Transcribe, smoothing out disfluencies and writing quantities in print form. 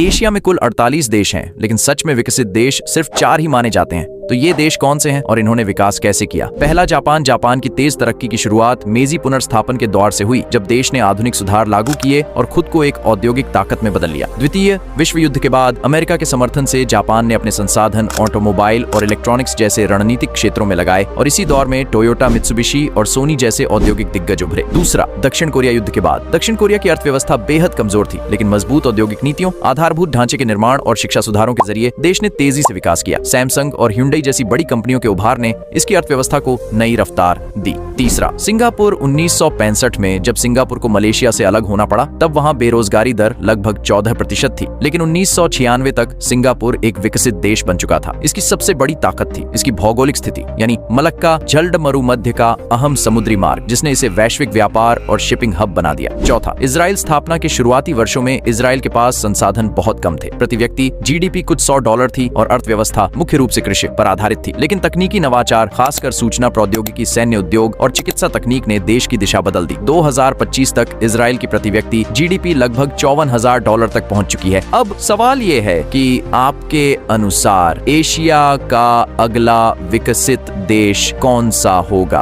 Asia में कुल 48 देश हैं, लेकिन सच में विकसित देश सिर्फ 4 ही माने जाते हैं। तो ये देश कौन से हैं और इन्होंने विकास कैसे किया? पहला जापान। जापान की तेज तरक्की की शुरुआत मेजी पुनर्स्थापन के दौर से हुई, जब देश ने आधुनिक सुधार लागू किए और खुद को एक औद्योगिक ताकत में बदल लिया। द्वितीय विश्व युद्ध के बाद अमेरिका के समर्थन से जापान ने अपने संसाधन ऑटोमोबाइल और इलेक्ट्रॉनिक्स जैसे रणनीतिक क्षेत्रों में लगाए और इसी दौर में टोयोटा, मित्सुबिशी और सोनी जैसे औद्योगिक दिग्गज उभरे। दूसरा, दक्षिण कोरिया युद्ध के बाद। दक्षिण कोरिया की अर्थव्यवस्था बेहद कमजोर थी, लेकिन मजबूत औद्योगिक नीतियों, आधारभूत ढांचे के निर्माण और शिक्षा सुधारों के जरिए देश ने तेजी से विकास किया। सैमसंग और hyundai जैसी बड़ी कंपनियों के उभार ने इसकी अर्थव्यवस्था को नई रफ्तार दी। तीसरा, सिंगापुर। 1965 में जब सिंगापुर को मलेशिया से अलग होना पड़ा, तब वहां बेरोजगारी दर लगभग 14% थी, लेकिन 1996 तक सिंगापुर एक विकसित देश बन चुका था। इसकी सबसे बड़ी ताकत थी इसकी भौगोलिक स्थिति, यानी मलक्का जल्द मरुमध्य का अहम समुद्री मार्ग, जिसने इसे वैश्विक व्यापार और शिपिंग हब बना दिया। चौथा, इजराइल। स्थापना के शुरुआती वर्षों में इजराइल के पास संसाधन बहुत कम थे। प्रति व्यक्ति जीडीपी कुछ $100 थी और अर्थव्यवस्था मुख्य रूप से कृषि पर आधारित थी, लेकिन तकनीकी नवाचार, खासकर सूचना प्रौद्योगिकी, सैन्य उद्योग और चिकित्सा तकनीक ने देश की दिशा बदल दी। 2025 तक इजराइल की प्रति व्यक्ति जीडीपी लगभग $54,000 तक पहुंच चुकी है। अब सवाल ये है कि आपके अनुसार एशिया का अगला विकसित देश कौन सा होगा?